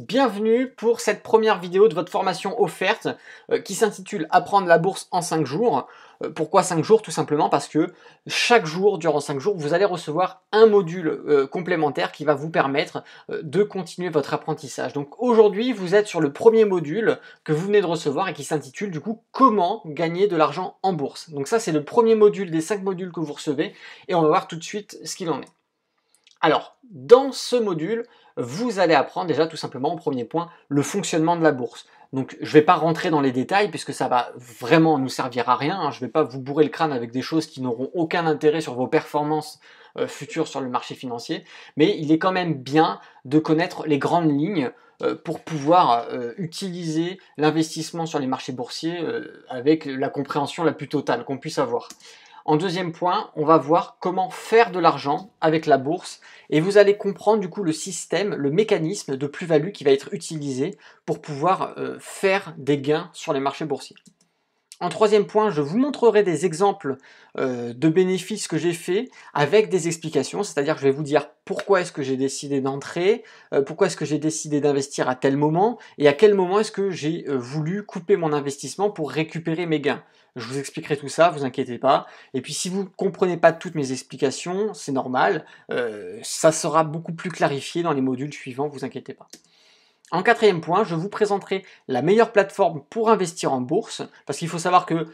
Bienvenue pour cette première vidéo de votre formation offerte qui s'intitule Apprendre la bourse en 5 jours. Pourquoi 5 jours? Tout simplement parce que chaque jour, durant 5 jours, vous allez recevoir un module complémentaire qui va vous permettre de continuer votre apprentissage. Donc aujourd'hui, vous êtes sur le premier module que vous venez de recevoir et qui s'intitule du coup Comment gagner de l'argent en bourse. Donc ça, c'est le premier module des 5 modules que vous recevez et on va voir tout de suite ce qu'il en est. Alors, dans ce module, vous allez apprendre déjà tout simplement, au premier point, le fonctionnement de la bourse. Donc je ne vais pas rentrer dans les détails puisque ça va vraiment nous servir à rien, hein. Je ne vais pas vous bourrer le crâne avec des choses qui n'auront aucun intérêt sur vos performances futures sur le marché financier, mais il est quand même bien de connaître les grandes lignes pour pouvoir utiliser l'investissement sur les marchés boursiers avec la compréhension la plus totale qu'on puisse avoir. En deuxième point, on va voir comment faire de l'argent avec la bourse et vous allez comprendre du coup le système, le mécanisme de plus-value qui va être utilisé pour pouvoir faire des gains sur les marchés boursiers. En troisième point, je vous montrerai des exemples de bénéfices que j'ai fait avec des explications, c'est-à-dire que je vais vous dire pourquoi est-ce que j'ai décidé d'entrer, pourquoi est-ce que j'ai décidé d'investir à tel moment, et à quel moment est-ce que j'ai voulu couper mon investissement pour récupérer mes gains. Je vous expliquerai tout ça, vous inquiétez pas. Et puis si vous ne comprenez pas toutes mes explications, c'est normal, ça sera beaucoup plus clarifié dans les modules suivants, vous inquiétez pas. En quatrième point, je vous présenterai la meilleure plateforme pour investir en bourse, parce qu'il faut savoir que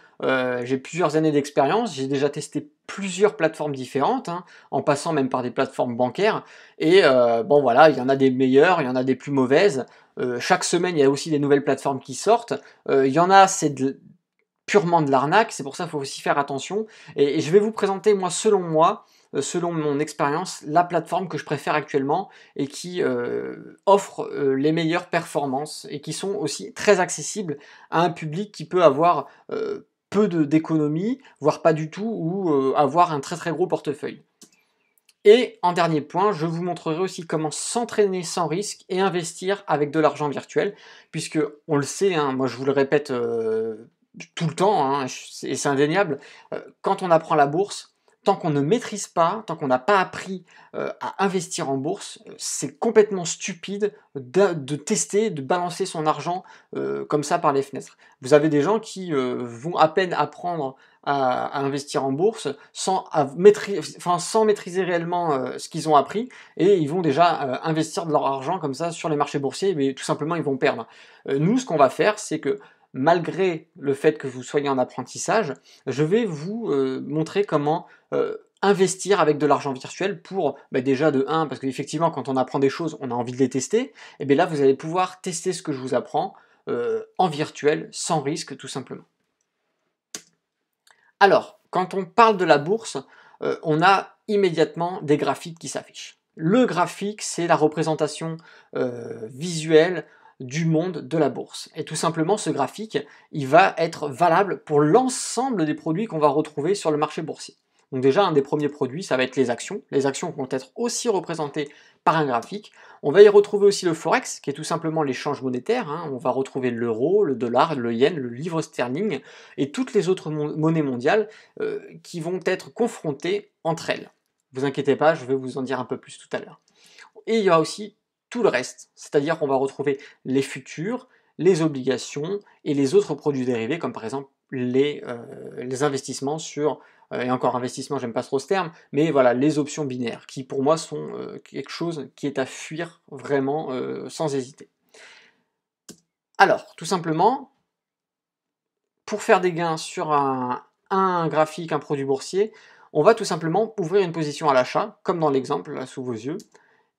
j'ai plusieurs années d'expérience, j'ai déjà testé plusieurs plateformes différentes, hein, en passant même par des plateformes bancaires, et bon voilà, il y en a des meilleures, il y en a des plus mauvaises, chaque semaine il y a aussi des nouvelles plateformes qui sortent, il y en a c'est purement de l'arnaque, c'est pour ça qu'il faut aussi faire attention, et je vais vous présenter moi, selon mon expérience, la plateforme que je préfère actuellement et qui offre les meilleures performances et qui sont aussi très accessibles à un public qui peut avoir peu d'économies, voire pas du tout, ou avoir un très très gros portefeuille. Et en dernier point, je vous montrerai aussi comment s'entraîner sans risque et investir avec de l'argent virtuel, puisque on le sait, hein, moi je vous le répète tout le temps, hein, et c'est indéniable, quand on apprend la bourse, tant qu'on ne maîtrise pas, tant qu'on n'a pas appris à investir en bourse, c'est complètement stupide de tester, de balancer son argent comme ça par les fenêtres. Vous avez des gens qui vont à peine apprendre à investir en bourse sans maîtriser réellement ce qu'ils ont appris, et ils vont déjà investir de leur argent comme ça sur les marchés boursiers, mais tout simplement ils vont perdre. Nous, ce qu'on va faire, c'est que malgré le fait que vous soyez en apprentissage, je vais vous montrer comment investir avec de l'argent virtuel pour, déjà de 1, parce qu'effectivement quand on apprend des choses, on a envie de les tester, et bien là vous allez pouvoir tester ce que je vous apprends en virtuel, sans risque tout simplement. Alors, quand on parle de la bourse, on a immédiatement des graphiques qui s'affichent. Le graphique, c'est la représentation visuelle du monde de la bourse. Et tout simplement, ce graphique, il va être valable pour l'ensemble des produits qu'on va retrouver sur le marché boursier. Donc déjà, un des premiers produits, ça va être les actions. Les actions vont être aussi représentées par un graphique. On va y retrouver aussi le forex, qui est tout simplement l'échange monétaire, hein. On va retrouver l'euro, le dollar, le yen, le livre sterling et toutes les autres monnaies mondiales qui vont être confrontées entre elles. Ne vous inquiétez pas, je vais vous en dire un peu plus tout à l'heure. Et il y a aussi tout le reste, c'est-à-dire qu'on va retrouver les futurs, les obligations et les autres produits dérivés, comme par exemple les investissements sur, et encore investissement, j'aime pas trop ce terme, mais voilà, les options binaires, qui pour moi sont quelque chose qui est à fuir vraiment sans hésiter. Alors, tout simplement, pour faire des gains sur un graphique, un produit boursier, on va tout simplement ouvrir une position à l'achat, comme dans l'exemple là sous vos yeux,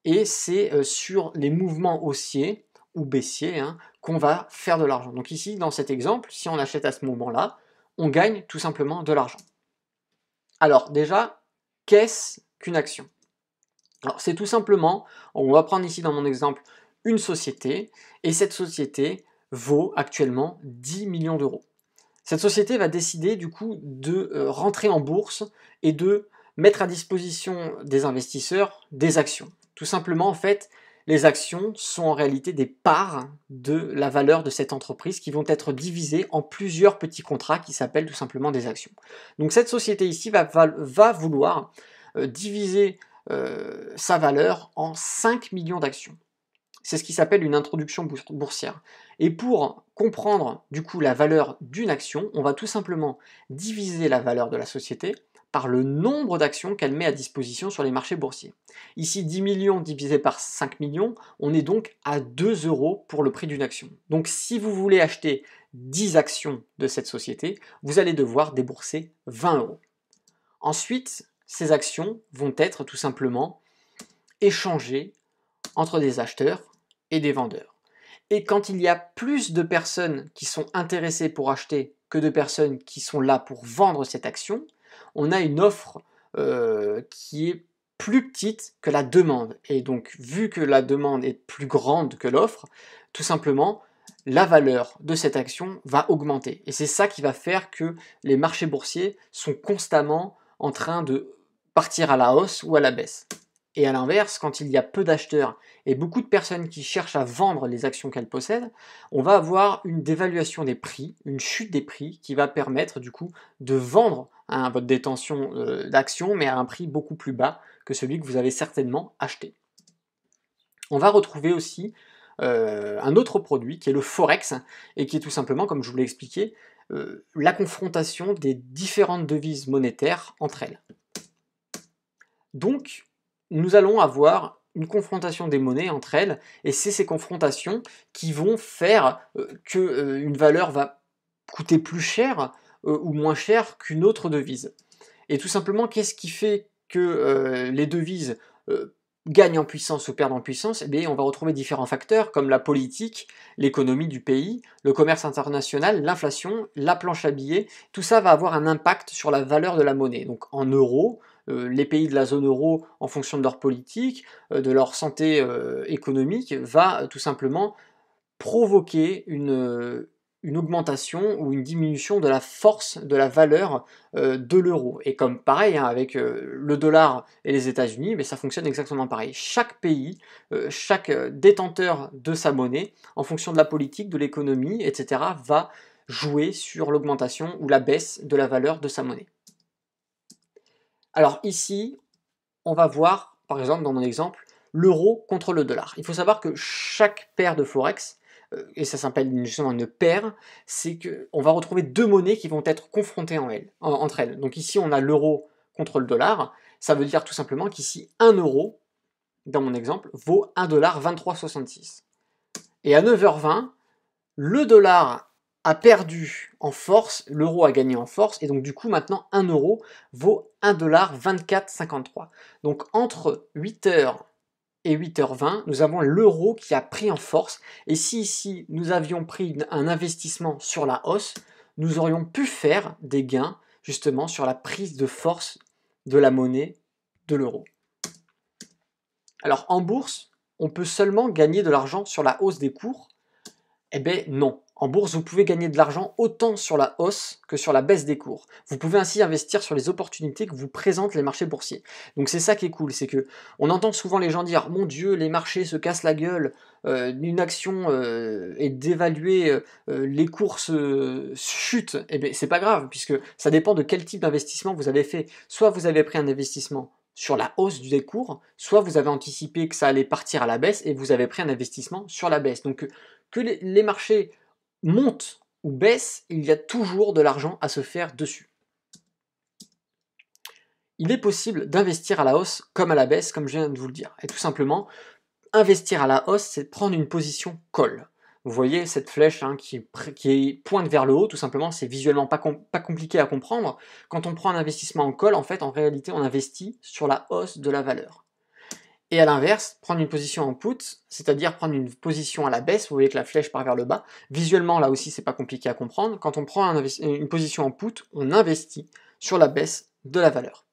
et c'est sur les mouvements haussiers ou baissiers, hein, qu'on va faire de l'argent. Donc ici, dans cet exemple, si on achète à ce moment-là, on gagne tout simplement de l'argent. Alors déjà, qu'est-ce qu'une action? Alors c'est tout simplement, on va prendre ici dans mon exemple une société, et cette société vaut actuellement 10 millions d'euros. Cette société va décider du coup de rentrer en bourse et de mettre à disposition des investisseurs des actions. Tout simplement, en fait, les actions sont en réalité des parts de la valeur de cette entreprise qui vont être divisées en plusieurs petits contrats qui s'appellent tout simplement des actions. Donc cette société ici va vouloir diviser sa valeur en 5 millions d'actions. c'est ce qui s'appelle une introduction boursière. Et pour comprendre du coup la valeur d'une action, on va tout simplement diviser la valeur de la société par le nombre d'actions qu'elle met à disposition sur les marchés boursiers. Ici, 10 millions divisé par 5 millions, on est donc à 2 € pour le prix d'une action. Donc si vous voulez acheter 10 actions de cette société, vous allez devoir débourser 20 €. Ensuite, ces actions vont être tout simplement échangées entre des acheteurs et des vendeurs. Et quand il y a plus de personnes qui sont intéressées pour acheter que de personnes qui sont là pour vendre cette action, on a une offre qui est plus petite que la demande. Et donc, vu que la demande est plus grande que l'offre, tout simplement, la valeur de cette action va augmenter. Et c'est ça qui va faire que les marchés boursiers sont constamment en train de partir à la hausse ou à la baisse. Et à l'inverse, quand il y a peu d'acheteurs et beaucoup de personnes qui cherchent à vendre les actions qu'elles possèdent, on va avoir une dévaluation des prix, une chute des prix qui va permettre du coup de vendre votre détention d'actions, mais à un prix beaucoup plus bas que celui que vous avez certainement acheté. On va retrouver aussi un autre produit qui est le Forex, et qui est tout simplement, comme je vous l'ai expliqué, la confrontation des différentes devises monétaires entre elles. Donc, nous allons avoir une confrontation des monnaies entre elles, et c'est ces confrontations qui vont faire qu'une valeur va coûter plus cher ou moins cher qu'une autre devise. Et tout simplement, qu'est-ce qui fait que les devises gagnent en puissance ou perdent en puissance? Eh bien, on va retrouver différents facteurs comme la politique, l'économie du pays, le commerce international, l'inflation, la planche à billets. Tout ça va avoir un impact sur la valeur de la monnaie. Donc en euros, les pays de la zone euro, en fonction de leur politique, de leur santé économique, va tout simplement provoquer une augmentation ou une diminution de la force, de la valeur de l'euro. Et comme pareil, hein, avec le dollar et les États-Unis, mais ça fonctionne exactement pareil. Chaque pays, chaque détenteur de sa monnaie, en fonction de la politique, de l'économie, etc., va jouer sur l'augmentation ou la baisse de la valeur de sa monnaie. Alors ici, on va voir, par exemple, dans mon exemple, l'euro contre le dollar. Il faut savoir que chaque paire de Forex, et ça s'appelle justement une paire, c'est qu'on va retrouver deux monnaies qui vont être confrontées entre elles. Donc ici, on a l'euro contre le dollar. Ça veut dire tout simplement qu'ici, 1 euro, dans mon exemple, vaut 1,2366 $. Et à 9h20, le dollar a perdu en force, l'euro a gagné en force, et donc du coup maintenant 1 euro vaut 1,2453 $. Donc entre 8h et 8h20, nous avons l'euro qui a pris en force, et si ici nous avions pris un investissement sur la hausse, nous aurions pu faire des gains justement sur la prise de force de la monnaie de l'euro. Alors en bourse, on peut seulement gagner de l'argent sur la hausse des cours? Eh bien non. En bourse, vous pouvez gagner de l'argent autant sur la hausse que sur la baisse des cours. Vous pouvez ainsi investir sur les opportunités que vous présentent les marchés boursiers. Donc c'est ça qui est cool, c'est que on entend souvent les gens dire « Mon Dieu, les marchés se cassent la gueule, une action est dévaluée, les cours chutent. » Eh bien c'est pas grave, puisque ça dépend de quel type d'investissement vous avez fait. Soit vous avez pris un investissement sur la hausse des cours, soit vous avez anticipé que ça allait partir à la baisse et vous avez pris un investissement sur la baisse. Donc que les marchés montent ou baissent, il y a toujours de l'argent à se faire dessus. Il est possible d'investir à la hausse comme à la baisse, comme je viens de vous le dire. Et tout simplement, investir à la hausse, c'est prendre une position call. Vous voyez cette flèche hein, qui pointe vers le haut, tout simplement, c'est visuellement pas compliqué à comprendre. Quand on prend un investissement en call, en fait, en réalité, on investit sur la hausse de la valeur. Et à l'inverse, prendre une position en put, c'est-à-dire prendre une position à la baisse, vous voyez que la flèche part vers le bas. Visuellement, là aussi, c'est pas compliqué à comprendre. Quand on prend une position en put, on investit sur la baisse de la valeur.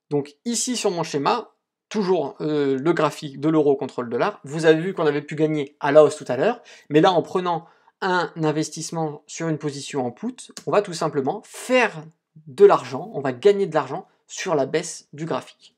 Donc ici sur mon schéma, toujours le graphique de l'euro contre le dollar, vous avez vu qu'on avait pu gagner à la hausse tout à l'heure, mais là en prenant un investissement sur une position en put, on va tout simplement faire de l'argent, on va gagner de l'argent sur la baisse du graphique.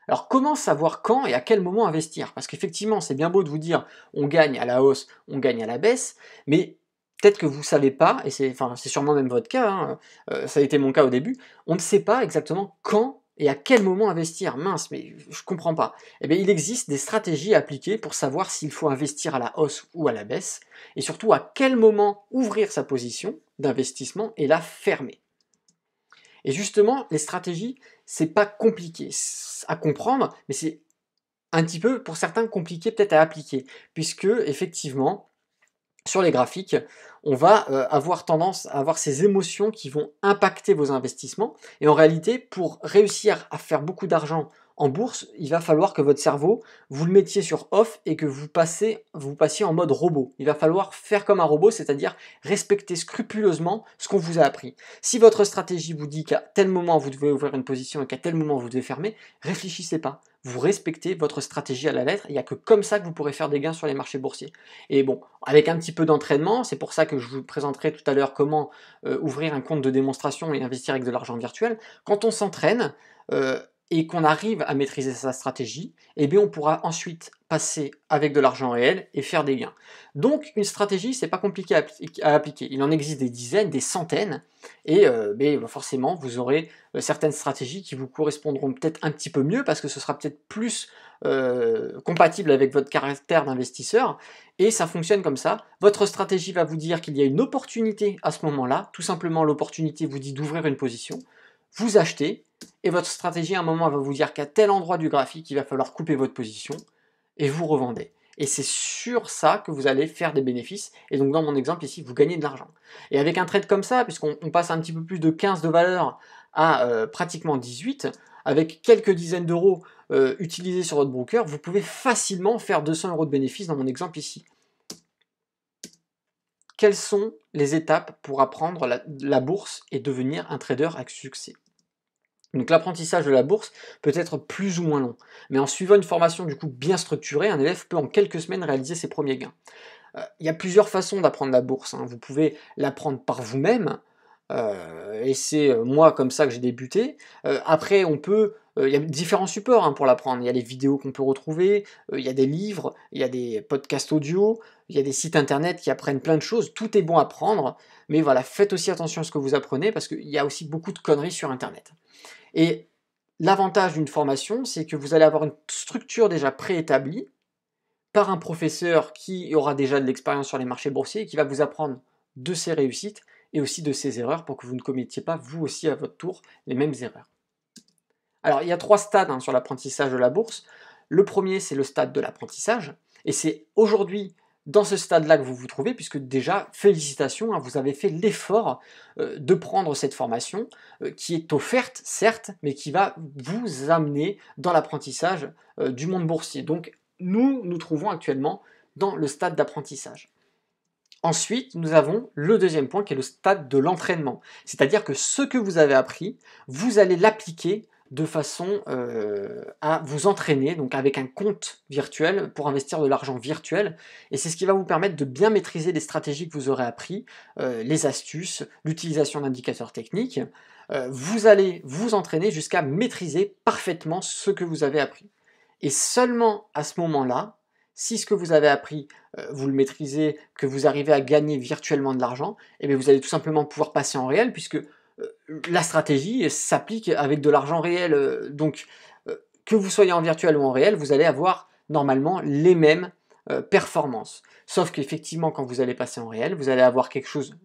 Alors comment savoir quand et à quel moment investir? Parce qu'effectivement, c'est bien beau de vous dire on gagne à la hausse, on gagne à la baisse, mais peut-être que vous ne savez pas, et c'est sûrement même votre cas, hein, ça a été mon cas au début, on ne sait pas exactement quand Et à quel moment investir? Mince, mais je comprends pas. Eh bien, il existe des stratégies à appliquer pour savoir s'il faut investir à la hausse ou à la baisse, et surtout à quel moment ouvrir sa position d'investissement et la fermer. Et justement, les stratégies, c'est pas compliqué à comprendre, mais c'est un petit peu, pour certains, compliqué peut-être à appliquer, puisque effectivement, sur les graphiques, on va avoir tendance à avoir ces émotions qui vont impacter vos investissements. Et en réalité, pour réussir à faire beaucoup d'argent en bourse, il va falloir que votre cerveau, vous le mettiez sur off et que vous passiez en mode robot. Il va falloir faire comme un robot, c'est-à-dire respecter scrupuleusement ce qu'on vous a appris. Si votre stratégie vous dit qu'à tel moment vous devez ouvrir une position et qu'à tel moment vous devez fermer, réfléchissez pas. Vous respectez votre stratégie à la lettre. Il n'y a que comme ça que vous pourrez faire des gains sur les marchés boursiers. Et bon, avec un petit peu d'entraînement, c'est pour ça que je vous présenterai tout à l'heure comment ouvrir un compte de démonstration et investir avec de l'argent virtuel. Quand on s'entraîne et qu'on arrive à maîtriser sa stratégie, eh bien on pourra ensuite passer avec de l'argent réel et faire des gains. Donc une stratégie, c'est pas compliqué à appliquer. Il en existe des dizaines, des centaines, et forcément vous aurez certaines stratégies qui vous correspondront peut-être un petit peu mieux parce que ce sera peut-être plus compatible avec votre caractère d'investisseur, et ça fonctionne comme ça. Votre stratégie va vous dire qu'il y a une opportunité à ce moment-là, tout simplement l'opportunité vous dit d'ouvrir une position, vous achetez, et votre stratégie à un moment va vous dire qu'à tel endroit du graphique, il va falloir couper votre position, et vous revendez. Et c'est sur ça que vous allez faire des bénéfices, et donc dans mon exemple ici, vous gagnez de l'argent. Et avec un trade comme ça, puisqu'on passe un petit peu plus de 15 de valeur à pratiquement 18, avec quelques dizaines d'euros utilisés sur votre broker, vous pouvez facilement faire 200 euros de bénéfices dans mon exemple ici. Quelles sont les étapes pour apprendre la bourse et devenir un trader avec succès? Donc l'apprentissage de la bourse peut être plus ou moins long, mais en suivant une formation du coup bien structurée, un élève peut en quelques semaines réaliser ses premiers gains. Il y a plusieurs façons d'apprendre la bourse, hein. Vous pouvez l'apprendre par vous-même, et c'est moi comme ça que j'ai débuté. Après, il y a différents supports hein, pour l'apprendre. Il y a les vidéos qu'on peut retrouver, il y a des livres, il y a des podcasts audio, il y a des sites internet qui apprennent plein de choses. Tout est bon à prendre, mais voilà, faites aussi attention à ce que vous apprenez parce qu'il y a aussi beaucoup de conneries sur internet. Et l'avantage d'une formation, c'est que vous allez avoir une structure déjà préétablie par un professeur qui aura déjà de l'expérience sur les marchés boursiers et qui va vous apprendre de ses réussites et aussi de ses erreurs pour que vous ne commettiez pas vous aussi à votre tour les mêmes erreurs. Alors il y a 3 stades hein, sur l'apprentissage de la bourse. Le premier c'est le stade de l'apprentissage et c'est aujourd'hui dans ce stade-là que vous vous trouvez puisque déjà félicitations, hein, vous avez fait l'effort de prendre cette formation qui est offerte certes mais qui va vous amener dans l'apprentissage du monde boursier. Donc nous trouvons actuellement dans le stade d'apprentissage. Ensuite, nous avons le deuxième point qui est le stade de l'entraînement. C'est-à-dire que ce que vous avez appris, vous allez l'appliquer de façon à vous entraîner, donc avec un compte virtuel pour investir de l'argent virtuel. Et c'est ce qui va vous permettre de bien maîtriser les stratégies que vous aurez appris, les astuces, l'utilisation d'indicateurs techniques. Vous allez vous entraîner jusqu'à maîtriser parfaitement ce que vous avez appris. Et seulement à ce moment-là, si ce que vous avez appris, vous le maîtrisez, que vous arrivez à gagner virtuellement de l'argent, eh bien vous allez tout simplement pouvoir passer en réel, puisque la stratégie s'applique avec de l'argent réel. Donc, que vous soyez en virtuel ou en réel, vous allez avoir normalement les mêmes performances. Sauf qu'effectivement, quand vous allez passer en réel, vous allez avoir quelque chose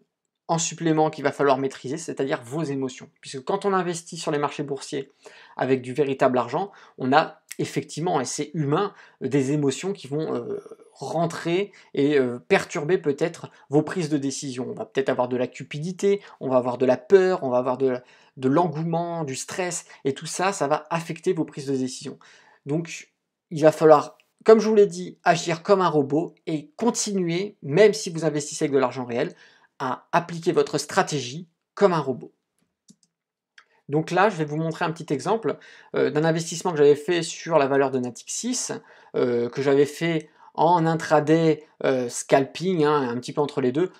en supplément qu'il va falloir maîtriser, c'est-à-dire vos émotions. Puisque quand on investit sur les marchés boursiers avec du véritable argent, on a effectivement, et c'est humain, des émotions qui vont rentrer et perturber peut-être vos prises de décision. On va peut-être avoir de la cupidité, on va avoir de la peur, on va avoir de l'engouement, du stress, et tout ça, ça va affecter vos prises de décision. Donc, il va falloir, comme je vous l'ai dit, agir comme un robot et continuer, même si vous investissez avec de l'argent réel, à appliquer votre stratégie comme un robot. Donc là, je vais vous montrer un petit exemple d'un investissement que j'avais fait sur la valeur de Natixis, que j'avais fait en intraday scalping, hein, un petit peu entre les deux.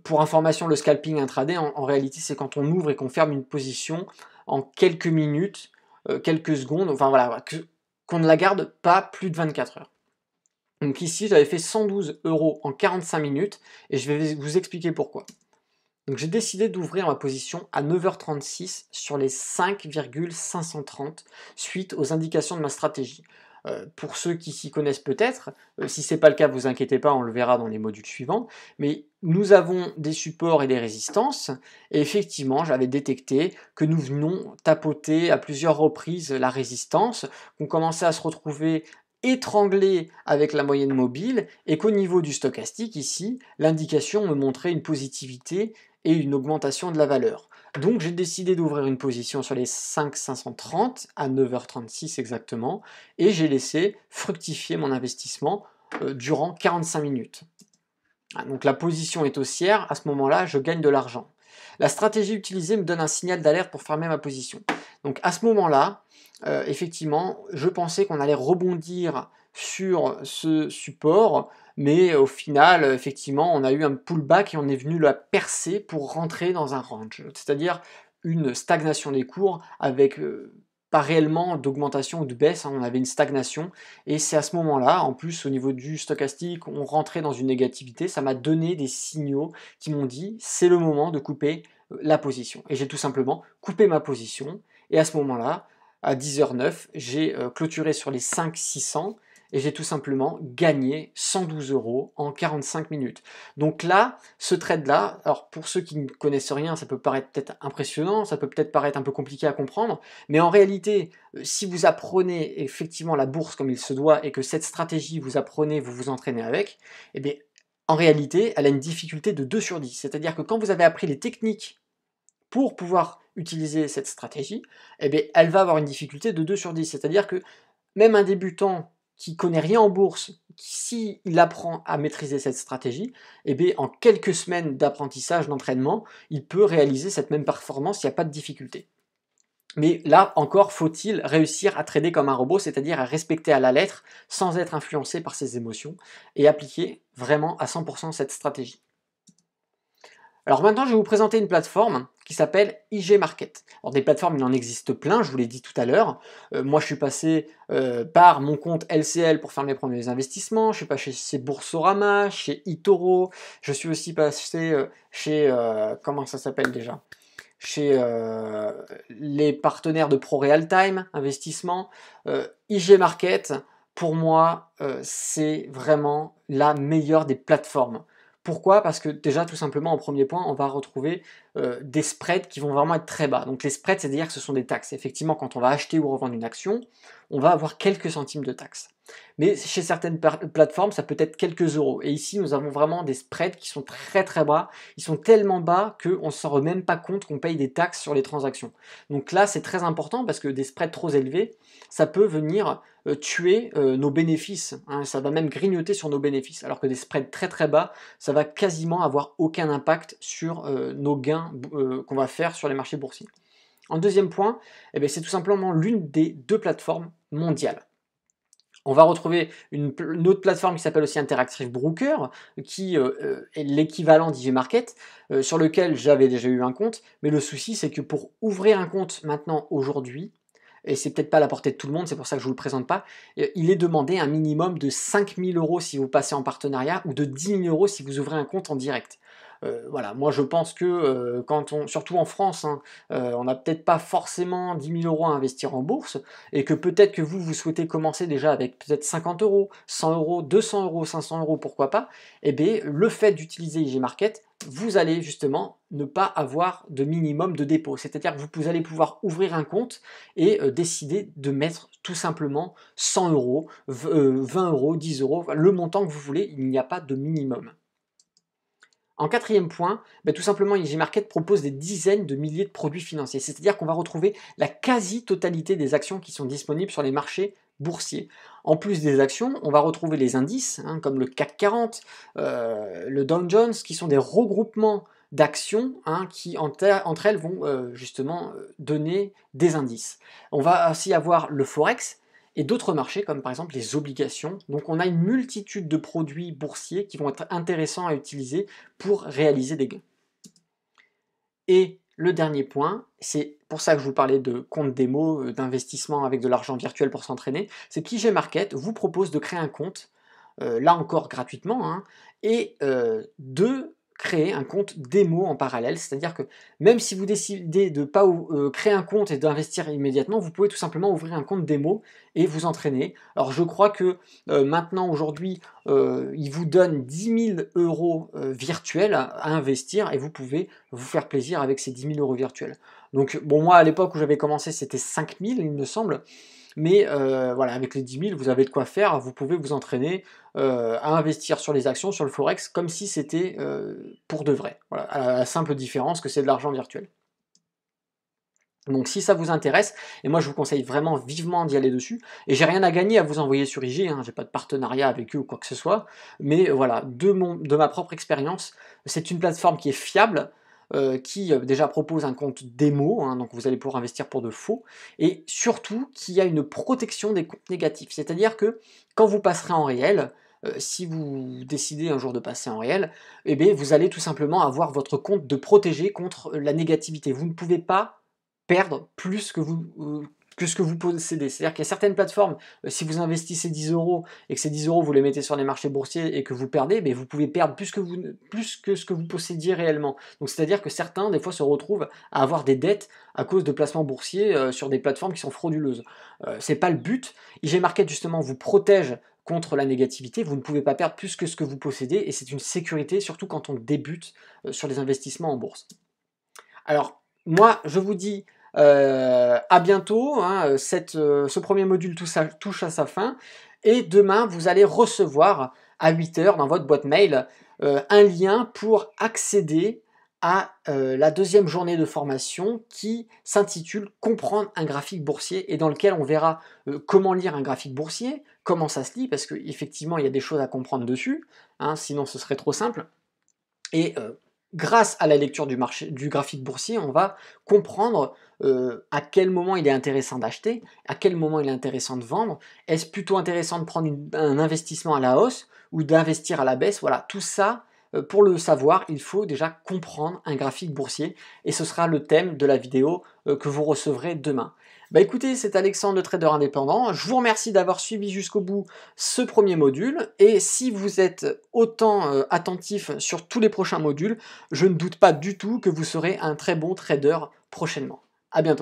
Pour information, le scalping intraday, en réalité, c'est quand on ouvre et qu'on ferme une position en quelques minutes, quelques secondes, enfin voilà, qu'on ne la garde pas plus de 24 heures. Donc ici, j'avais fait 112 € en 45 minutes, et je vais vous expliquer pourquoi. Donc j'ai décidé d'ouvrir ma position à 9h36 sur les 5,530 suite aux indications de ma stratégie. Pour ceux qui s'y connaissent peut-être, si ce n'est pas le cas, vous inquiétez pas, on le verra dans les modules suivants, mais nous avons des supports et des résistances, et effectivement j'avais détecté que nous venions tapoter à plusieurs reprises la résistance, qu'on commençait à se retrouver étranglé avec la moyenne mobile, et qu'au niveau du stochastique ici, l'indication me montrait une positivité et une augmentation de la valeur. Donc j'ai décidé d'ouvrir une position sur les 5,530 à 9h36 exactement, et j'ai laissé fructifier mon investissement durant 45 minutes. Donc la position est haussière, à ce moment-là, je gagne de l'argent. La stratégie utilisée me donne un signal d'alerte pour fermer ma position. Donc à ce moment-là, effectivement, je pensais qu'on allait rebondir sur ce support, mais au final, effectivement, on a eu un pullback et on est venu la percer pour rentrer dans un range, c'est-à-dire une stagnation des cours avec pas réellement d'augmentation ou de baisse, hein, on avait une stagnation, et c'est à ce moment-là, en plus au niveau du stochastique, on rentrait dans une négativité, ça m'a donné des signaux qui m'ont dit c'est le moment de couper la position. Et j'ai tout simplement coupé ma position, et à ce moment-là, à 10h09, j'ai clôturé sur les 5,600 et j'ai tout simplement gagné 112 € en 45 minutes. Donc là, ce trade-là, alors pour ceux qui ne connaissent rien, ça peut paraître peut-être impressionnant, ça peut peut-être paraître un peu compliqué à comprendre, mais en réalité, si vous apprenez effectivement la bourse comme il se doit et que cette stratégie vous apprenez, vous vous entraînez avec, eh bien, en réalité, elle a une difficulté de 2 sur 10. C'est-à-dire que quand vous avez appris les techniques pour pouvoir utiliser cette stratégie, eh bien, elle va avoir une difficulté de 2 sur 10. C'est-à-dire que même un débutant qui connaît rien en bourse, s'il apprend à maîtriser cette stratégie, eh bien, en quelques semaines d'apprentissage, d'entraînement, il peut réaliser cette même performance, il n'y a pas de difficulté. Mais là encore, faut-il réussir à trader comme un robot, c'est-à-dire à respecter à la lettre, sans être influencé par ses émotions, et appliquer vraiment à 100% cette stratégie. Alors maintenant, je vais vous présenter une plateforme qui s'appelle IG Market. Alors des plateformes, il en existe plein, je vous l'ai dit tout à l'heure. Moi, je suis passé par mon compte LCL pour faire mes premiers investissements. Je suis passé chez Boursorama, chez eToro. Je suis aussi passé chez... comment ça s'appelle déjà? Chez les partenaires de ProRealTime Investissement. IG Market, pour moi, c'est vraiment la meilleure des plateformes. Pourquoi? Parce que déjà, tout simplement, en premier point, on va retrouver des spreads qui vont vraiment être très bas. Donc les spreads, c'est-à-dire que ce sont des taxes. Effectivement, quand on va acheter ou revendre une action, on va avoir quelques centimes de taxes. Mais chez certaines plateformes, ça peut être quelques euros. Et ici, nous avons vraiment des spreads qui sont très très bas. Ils sont tellement bas qu'on ne s'en rend même pas compte qu'on paye des taxes sur les transactions. Donc là, c'est très important parce que des spreads trop élevés, ça peut venir tuer nos bénéfices. Hein, ça va même grignoter sur nos bénéfices. Alors que des spreads très très bas, ça va quasiment avoir aucun impact sur nos gains qu'on va faire sur les marchés boursiers. En deuxième point, eh c'est tout simplement l'une des deux plateformes mondiales. On va retrouver une autre plateforme qui s'appelle aussi Interactive Broker, qui est l'équivalent d'IG Market, sur lequel j'avais déjà eu un compte, mais le souci c'est que pour ouvrir un compte maintenant aujourd'hui, et c'est peut-être pas à la portée de tout le monde, c'est pour ça que je ne vous le présente pas, il est demandé un minimum de 5 000 € si vous passez en partenariat, ou de 10 000 € si vous ouvrez un compte en direct. Voilà, moi je pense que surtout en France, hein, on n'a peut-être pas forcément 10 000 € à investir en bourse, et que peut-être que vous souhaitez commencer déjà avec peut-être 50 €, 100 €, 200 €, 500 €, pourquoi pas, et bien le fait d'utiliser IG Market, vous allez justement ne pas avoir de minimum de dépôt. C'est-à-dire que vous allez pouvoir ouvrir un compte et décider de mettre tout simplement 100 €, 20 €, 10 €, le montant que vous voulez, il n'y a pas de minimum. En quatrième point, tout simplement, IG Market propose des dizaines de milliers de produits financiers. C'est-à-dire qu'on va retrouver la quasi-totalité des actions qui sont disponibles sur les marchés boursiers. En plus des actions, on va retrouver les indices, hein, comme le CAC 40, le Dow Jones, qui sont des regroupements d'actions hein, qui, entre elles, vont justement donner des indices. On va aussi avoir le Forex, et d'autres marchés comme par exemple les obligations. Donc on a une multitude de produits boursiers qui vont être intéressants à utiliser pour réaliser des gains. Et le dernier point, c'est pour ça que je vous parlais de compte démo, d'investissement avec de l'argent virtuel pour s'entraîner, c'est qu'IG Market vous propose de créer un compte, là encore gratuitement, hein, et de créer un compte démo en parallèle, c'est-à-dire que même si vous décidez de ne pas créer un compte et d'investir immédiatement, vous pouvez tout simplement ouvrir un compte démo et vous entraîner. Alors je crois que maintenant, aujourd'hui, il vous donne 10 000 euros virtuels à investir et vous pouvez vous faire plaisir avec ces 10 000 euros virtuels. Donc bon, moi à l'époque où j'avais commencé, c'était 5 000 il me semble. Mais voilà, avec les 10 000, vous avez de quoi faire, vous pouvez vous entraîner à investir sur les actions, sur le Forex, comme si c'était pour de vrai. Voilà, à la simple différence que c'est de l'argent virtuel. Donc si ça vous intéresse, et moi je vous conseille vraiment vivement d'y aller dessus, et j'ai rien à gagner à vous envoyer sur IG, hein, j'ai pas de partenariat avec eux ou quoi que ce soit, mais voilà, de ma propre expérience, c'est une plateforme qui est fiable, qui déjà propose un compte démo, hein, donc vous allez pouvoir investir pour de faux, et surtout qui a une protection des comptes négatifs, c'est-à-dire que quand vous passerez en réel, si vous décidez un jour de passer en réel, eh bien, vous allez tout simplement avoir votre compte de protégé contre la négativité. Vous ne pouvez pas perdre plus que ce que vous possédez. C'est-à-dire qu'il y a certaines plateformes, si vous investissez 10 euros et que ces 10 euros vous les mettez sur les marchés boursiers et que vous perdez, mais vous pouvez perdre plus que ce que vous possédiez réellement. Donc c'est-à-dire que certains, des fois, se retrouvent à avoir des dettes à cause de placements boursiers sur des plateformes qui sont frauduleuses. C'est pas le but. IG Market, justement, vous protège contre la négativité, vous ne pouvez pas perdre plus que ce que vous possédez, et c'est une sécurité, surtout quand on débute sur les investissements en bourse. Alors, moi, je vous dis à bientôt, hein, ce premier module touche à sa fin, et demain, vous allez recevoir à 8 h dans votre boîte mail un lien pour accéder à la deuxième journée de formation qui s'intitule « Comprendre un graphique boursier » et dans lequel on verra comment lire un graphique boursier, comment ça se lit, parce qu'effectivement, il y a des choses à comprendre dessus, hein, sinon ce serait trop simple. Et grâce à la lecture du graphique boursier, on va comprendre à quel moment il est intéressant d'acheter, à quel moment il est intéressant de vendre, est-ce plutôt intéressant de prendre un investissement à la hausse ou d'investir à la baisse. Voilà, tout ça, pour le savoir, il faut déjà comprendre un graphique boursier, et ce sera le thème de la vidéo que vous recevrez demain. Bah écoutez, c'est Alexandre, le trader indépendant. Je vous remercie d'avoir suivi jusqu'au bout ce premier module, et si vous êtes autant attentif sur tous les prochains modules, je ne doute pas du tout que vous serez un très bon trader prochainement. À bientôt.